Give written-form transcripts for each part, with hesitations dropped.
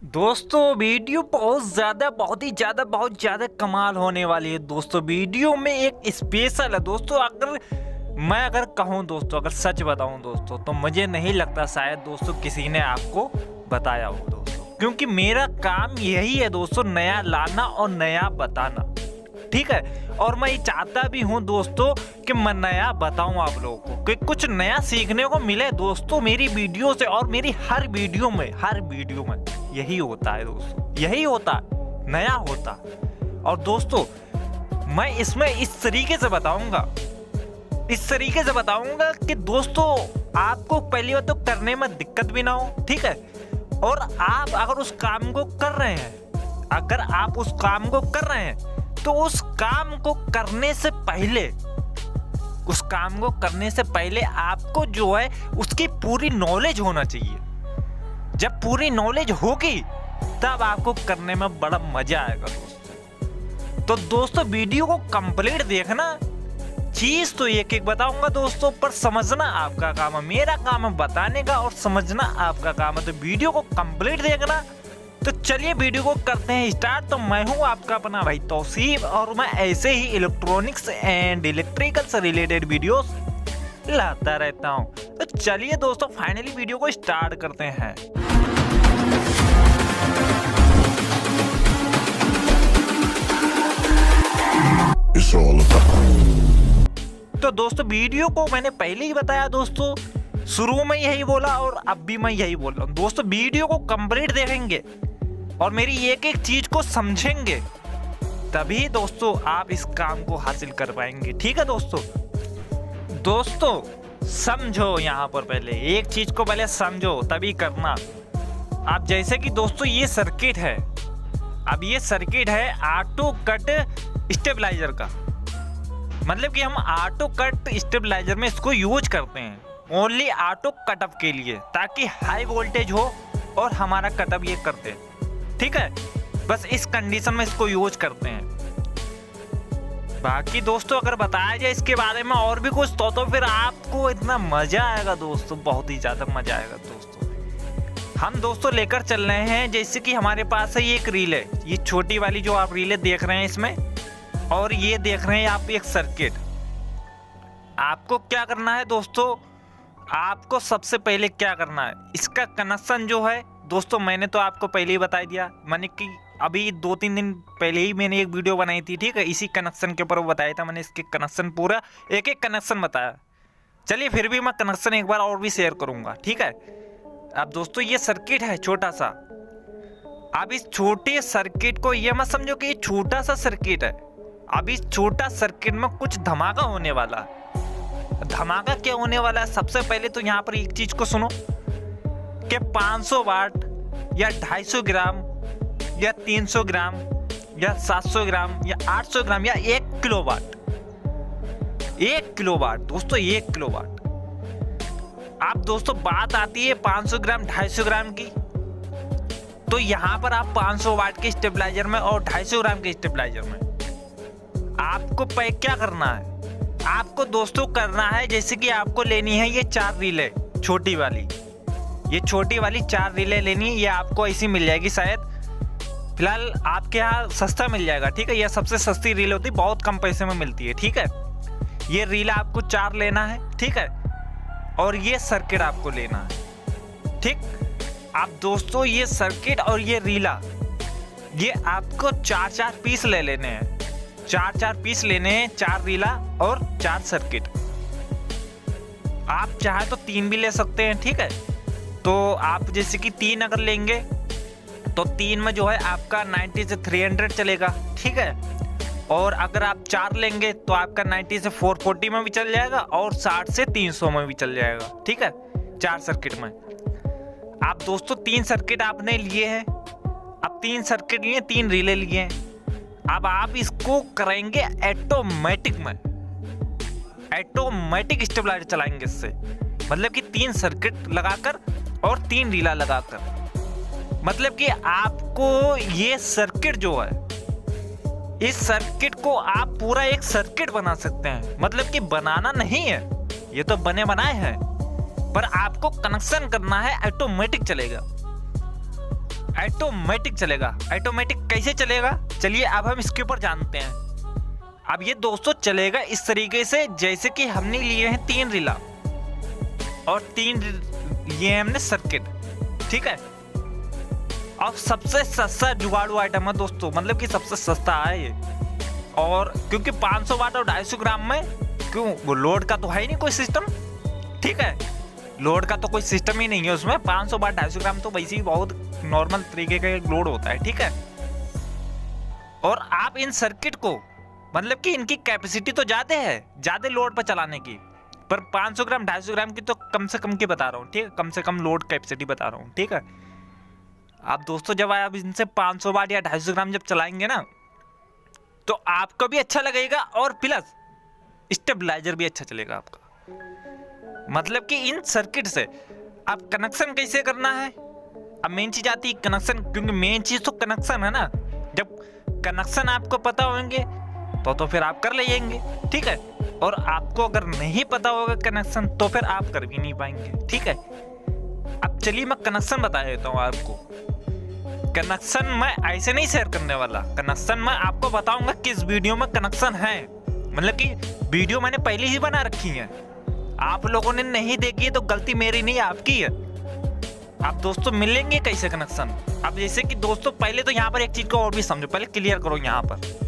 दोस्तों वीडियो बहुत ज़्यादा कमाल होने वाली है। दोस्तों वीडियो में एक स्पेशल है दोस्तों। अगर कहूँ दोस्तों, अगर सच बताऊँ दोस्तों, तो मुझे नहीं लगता शायद दोस्तों किसी ने आपको बताया हो दोस्तों, क्योंकि मेरा काम यही है दोस्तों, नया लाना और नया बताना। ठीक है, और मैं ये चाहता भी हूँ दोस्तों कि मैं नया बताऊँ आप लोगों को, कि कुछ नया सीखने को मिले दोस्तों मेरी वीडियो से। और मेरी हर वीडियो में यही होता है दोस्तों, यही होता है, नया होता। और दोस्तों मैं इसमें इस तरीके से बताऊंगा कि दोस्तों आपको पहली बात तो करने में दिक्कत भी ना हो। ठीक है, और आप अगर उस काम को कर रहे हैं, तो उस काम को करने से पहले आपको जो है उसकी पूरी नॉलेज होना चाहिए। जब पूरी नॉलेज होगी तब आपको करने में बड़ा मजा आएगा दोस्तों। तो दोस्तों वीडियो को कंप्लीट देखना, चीज तो एक एक बताऊंगा दोस्तों, पर समझना आपका काम है। मेरा काम है बताने का और समझना आपका काम है। तो वीडियो को कंप्लीट देखना। तो चलिए वीडियो को करते हैं स्टार्ट। तो मैं हूं आपका अपना भाई तौसीफ, और मैं ऐसे ही इलेक्ट्रॉनिक्स एंड इलेक्ट्रिकल से रिलेटेड वीडियोस लाता रहता हूं। तो चलिए दोस्तों फाइनली वीडियो को स्टार्ट करते हैं। तो दोस्तों वीडियो को मैंने पहले ही बताया दोस्तों, शुरू में यही बोला और अब भी मैं यही बोल रहा हूँ दोस्तों। वीडियो को कंप्लीट देखेंगे और मेरी एक एक चीज को समझेंगे, तभी दोस्तों आप इस काम को हासिल कर पाएंगे। ठीक है दोस्तों समझो, यहाँ पर पहले एक चीज को पहले समझो तभी करना। अब जैसे कि दोस्तों ये सर्किट है, अब ये सर्किट है ऑटो कट स्टेबलाइजर का। मतलब कि हम ऑटो कट स्टेबलाइजर में इसको यूज करते हैं ओनली ऑटो कटअप के लिए, ताकि हाई वोल्टेज हो और हमारा कटअप ये करते हैं। ठीक है, बस इस कंडीशन में इसको यूज करते हैं। बाकी दोस्तों अगर बताया जाए इसके बारे में और भी कुछ तो फिर आपको इतना मजा आएगा दोस्तों, बहुत ही ज्यादा मजा आएगा दोस्तों। हम दोस्तों लेकर चल रहे हैं, जैसे कि हमारे पास है ये एक रील है, ये छोटी वाली जो आप रीलें देख रहे हैं इसमें, और ये देख रहे हैं आप एक सर्किट। आपको क्या करना है दोस्तों, आपको सबसे पहले क्या करना है, इसका कनेक्शन जो है दोस्तों, मैंने तो आपको पहले ही बता दिया। मैंने कि अभी 2-3 दिन पहले ही मैंने एक वीडियो बनाई थी। ठीक है, इसी कनेक्शन के ऊपर बताया था मैंने, इसके कनेक्शन पूरा एक एक कनेक्शन बताया। चलिए फिर भी मैं कनेक्शन एक बार और भी शेयर करूंगा। ठीक है, अब दोस्तों ये सर्किट है छोटा सा। अब इस छोटे सर्किट को ये मत समझो कि ये छोटा सा सर्किट है। अब इस छोटा सर्किट में कुछ धमाका होने वाला है। धमाका क्या होने वाला है, सबसे पहले तो यहाँ पर एक चीज को सुनो कि 500 वाट या 250 ग्राम या 300 ग्राम या 700 ग्राम या 800 ग्राम या 1 किलोवाट, 1 किलोवाट दोस्तों, 1 किलोवाट। अब दोस्तों बात आती है 500 ग्राम 250 ग्राम की, तो यहाँ पर आप 500 वाट के स्टेबलाइजर में और 250 ग्राम के स्टेबलाइजर में आपको क्या करना है, आपको दोस्तों करना है, जैसे कि आपको लेनी है ये 4 रीलें छोटी वाली, ये छोटी वाली 4 रीलें लेनी है। ये आपको ऐसी मिल जाएगी शायद, फिलहाल आपके यहाँ सस्ता मिल जाएगा। ठीक है, यह सबसे सस्ती रील होती है, बहुत कम पैसे में मिलती है। ठीक है, ये रील आपको 4 लेना है। ठीक है, और ये सर्किट आपको लेना है। ठीक, आप दोस्तों ये सर्किट और ये रीला, ये आपको 4-4 पीस ले लेने हैं, 4-4 पीस लेने हैं, 4 रीला और 4 सर्किट। आप चाहे तो 3 भी ले सकते हैं। ठीक है, तो आप जैसे कि 3 अगर लेंगे तो 3 में जो है आपका 90 से 300 चलेगा। ठीक है, और अगर आप 4 लेंगे तो आपका 90 से 440 में भी चल जाएगा और 60 से 300 में भी चल जाएगा। ठीक है, 4 सर्किट में। आप दोस्तों 3 सर्किट आपने लिए हैं, अब 3 सर्किट लिए, 3 रिले लिए हैं। अब आप इसको करेंगे ऑटोमेटिक में, ऑटोमेटिक स्टेबलाइजर चलाएंगे इससे, मतलब कि 3 सर्किट लगाकर और 3 रीला लगाकर। मतलब कि आपको ये सर्किट जो है, इस सर्किट को आप पूरा एक सर्किट बना सकते हैं। मतलब कि बनाना नहीं है, ये तो बने बनाए हैं, पर आपको कनेक्शन करना है, ऑटोमेटिक चलेगा। ऑटोमेटिक चलेगा। ऑटोमेटिक कैसे चलेगा, चलिए अब हम इसके ऊपर जानते हैं। अब ये दोस्तों चलेगा इस तरीके से, जैसे कि हमने लिए हैं 3 रीला और 3 लिए हमने सर्किट, ठीक है। अब सबसे सस्ता जुगाड़ू आइटम है दोस्तों, मतलब कि सबसे सस्ता है ये। और क्योंकि 500 वाट और 250 ग्राम में, क्यों, वो लोड का तो है ही नहीं कोई सिस्टम, ठीक है। लोड का तो कोई सिस्टम ही नहीं है उसमें। 500 वाट 250 ग्राम तो वैसे ही बहुत नॉर्मल तरीके का एक लोड होता है, ठीक है। और आप इन सर्किट को, मतलब कि इनकी कैपेसिटी तो ज्यादा है, ज्यादा लोड पर चलाने की, पर 500 ग्राम 250 ग्राम की तो कम से कम की बता रहा हूँ, ठीक है। कम से कम लोड कैपेसिटी बता रहा हूँ, ठीक है। आप दोस्तों जब आप इनसे 500 वाट या 250 ग्राम जब चलाएंगे ना, तो आपको भी अच्छा लगेगा और प्लस स्टेबलाइजर भी अच्छा चलेगा आपका। मतलब कि इन सर्किट से आप कनेक्शन कैसे करना है। अब मेन चीज आती है कनेक्शन, क्योंकि मेन चीज तो कनेक्शन है ना। जब कनेक्शन आपको पता होंगे तो फिर आप कर लेंगे, ठीक है। और आपको अगर नहीं पता होगा कनेक्शन तो फिर आप कर भी नहीं पाएंगे, ठीक है। अब चलिए मैं कनेक्शन बता देता हूँ आपको। कनेक्शन मैं ऐसे नहीं शेयर करने वाला, कनेक्शन मैं आपको बताऊंगा किस वीडियो में कनेक्शन है। मतलब कि वीडियो मैंने पहले ही बना रखी है, आप लोगों ने नहीं देखी है तो गलती मेरी नहीं आपकी है। आप दोस्तों मिलेंगे कैसे कनेक्शन। अब जैसे कि दोस्तों पहले तो यहाँ पर एक चीज को और भी समझो, पहले क्लियर करो। यहाँ पर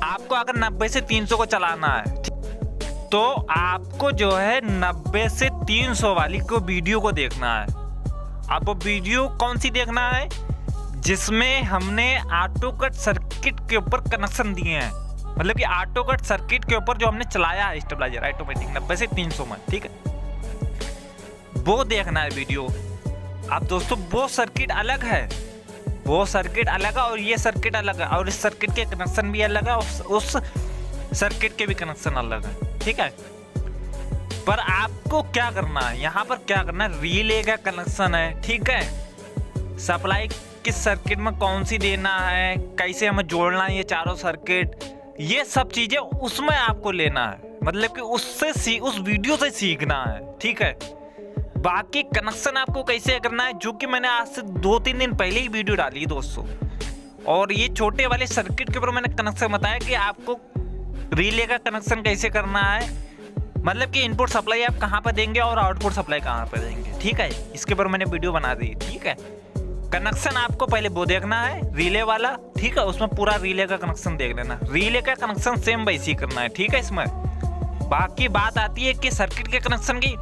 आपको अगर 90 से 300 को चलाना है तो आपको जो है 90 से 300 वाली को वीडियो को देखना है। अब वो वीडियो कौन सी देखना है, जिसमें हमने ऑटो कट सर्किट के ऊपर कनेक्शन दिए हैं। मतलब कि ऑटो कट सर्किट के ऊपर जो हमने चलाया है स्टेबलाइजर ऑटोमेटिक 90 से 300 में, ठीक है, वो देखना है वीडियो। अब दोस्तों वो सर्किट अलग है, वो सर्किट अलग है और ये सर्किट अलग है, और इस सर्किट के कनेक्शन भी अलग है, उस सर्किट के भी कनेक्शन अलग है, ठीक है। पर आपको क्या करना है, यहाँ पर क्या करना है, रिले का कनेक्शन है, ठीक है। सप्लाई किस सर्किट में कौन सी देना है, कैसे हमें जोड़ना है ये चारों सर्किट, ये सब चीजें उसमें आपको लेना है। मतलब कि उससे उस वीडियो से सीखना है, ठीक है। बाकी कनेक्शन आपको कैसे करना है, जो कि मैंने आज से 2-3 दिन पहले ही वीडियो डाली दोस्तों। और ये छोटे वाले सर्किट के ऊपर मैंने कनेक्शन बताया कि आपको रिले का कनेक्शन कैसे करना है। मतलब कि इनपुट सप्लाई आप कहाँ पर देंगे और आउटपुट सप्लाई कहाँ पर देंगे, ठीक है। इसके ऊपर मैंने वीडियो बना दी, ठीक है। कनेक्शन आपको पहले वो देखना है रिले वाला, ठीक है। उसमें पूरा रिले का कनेक्शन देख लेना। रिले का कनेक्शन सेम वैसे ही करना है, ठीक है। इसमें बाकी बात आती है कि सर्किट के कनेक्शन की,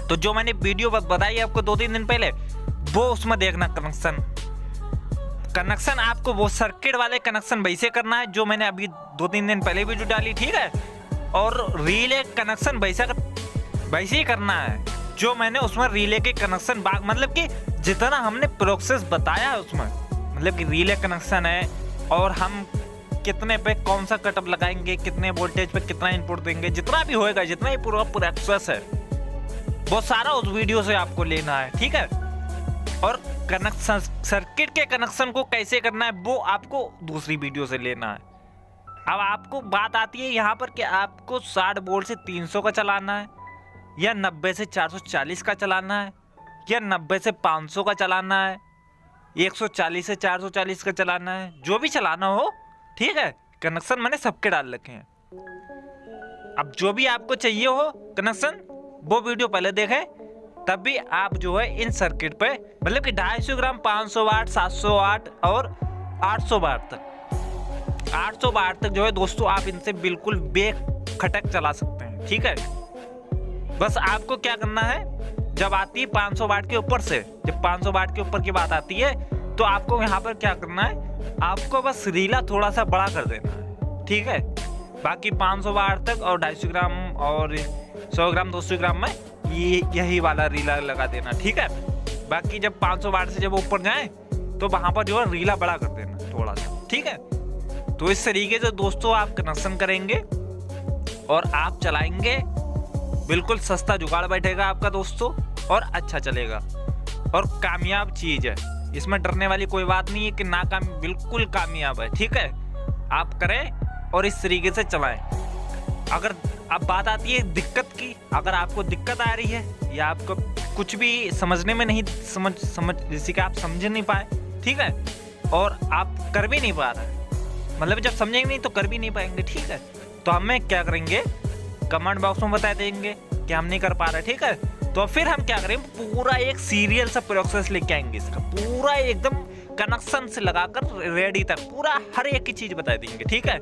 तो जो मैंने वीडियो बताई आपको 2-3 दिन पहले, वो उसमें देखना कनेक्शन आपको वो सर्किट वाले कनेक्शन वैसे करना है जो मैंने अभी 2-3 दिन पहले वीडियो डाली, ठीक है। और रिले कनेक्शन वैसे ही करना है जो मैंने उसमें रिले के कनेक्शन, मतलब कि जितना हमने प्रोसेस बताया है उसमें, मतलब कि रिले कनेक्शन है और हम कितने पे कौन सा कटअप लगाएंगे, कितने वोल्टेज पे कितना इनपुट देंगे, जितना भी होएगा, जितना ही पूरा प्रोसेस है वो सारा उस वीडियो से आपको लेना है, ठीक है। और कनेक्शन सर्किट के कनेक्शन को कैसे करना है वो आपको दूसरी वीडियो से लेना है। अब आपको बात आती है यहाँ पर कि आपको 60 वोल्ट से 300 का चलाना है, या 90 से 440 का चलाना है, या 90 से 500 का चलाना है, 140 से 440 का चलाना है, जो भी चलाना हो, ठीक है। कनेक्शन मैंने सबके डाल रखे हैं। अब जो भी आपको चाहिए हो कनेक्शन, वो वीडियो पहले देखें, तब भी आप जो है इन सर्किट पे, मतलब कि 250 ग्राम 500 वाट 700 वाट और 800 वाट तक 800 वाट तक जो है दोस्तों आप इनसे बिल्कुल बेखटक चला सकते हैं, ठीक है। बस आपको क्या करना है, जब आती है 500 वाट के ऊपर से, जब 500 वाट के ऊपर की बात आती है तो आपको यहाँ पर क्या करना है, आपको बस रीला थोड़ा सा बड़ा कर देना है, ठीक है। बाकी 500 वाट तक और 250 ग्राम और 100 ग्राम 200 ग्राम में यही वाला रीला लगा देना, ठीक है। बाकी जब 500 वाट से जब ऊपर जाए तो वहां पर जो है रीला बड़ा कर देना थोड़ा सा, ठीक है। तो इस तरीके से दोस्तों आप कनेक्शन करेंगे और आप चलाएंगे, बिल्कुल सस्ता जुगाड़ बैठेगा आपका दोस्तों, और अच्छा चलेगा और कामयाब चीज है। इसमें डरने वाली कोई बात नहीं है कि नाकाम, बिल्कुल कामयाब है, ठीक है। आप करें और इस तरीके से चलाएं। अगर अब बात आती है दिक्कत की। अगर आपको दिक्कत आ रही है या आपको कुछ भी समझने में नहीं समझ जैसे कि आप समझ नहीं पाए, ठीक है, और आप कर भी नहीं पा रहे, मतलब जब समझेंगे नहीं तो कर भी नहीं पाएंगे, ठीक है, तो हमें क्या करेंगे, कमेंट बॉक्स में बता देंगे कि हम नहीं कर पा रहे, ठीक है। तो फिर हम क्या करेंगे, पूरा एक सीरियल सा प्रोसेस लेके आएंगे, इसका पूरा एकदम कनेक्शन से लगाकर रेडी तक पूरा हर एक की चीज बता देंगे, ठीक है।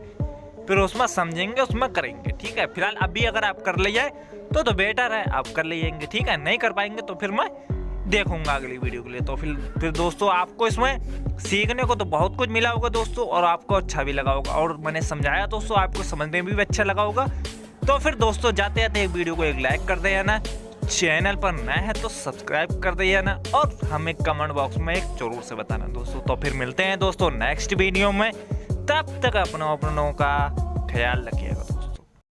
फिर उसमें समझेंगे, उसमें करेंगे, ठीक है। फिलहाल अभी अगर आप कर ले जाए तो बेटर है, आप कर लीजिएंगे, ठीक है। नहीं कर पाएंगे तो फिर मैं देखूंगा अगली वीडियो के लिए। तो फिर दोस्तों आपको इसमें सीखने को तो बहुत कुछ मिला होगा दोस्तों, और आपको अच्छा भी लगा होगा, और मैंने समझाया दोस्तों आपको समझने में भी अच्छा लगा होगा। तो फिर दोस्तों जाते जाते एक वीडियो को एक लाइक कर देना ना, चैनल पर नया है तो सब्सक्राइब कर देना, और हमें कमेंट बॉक्स में एक जरूर से बताना दोस्तों। तो फिर मिलते हैं दोस्तों नेक्स्ट वीडियो में, तब तक अपनों का ख्याल रखिए।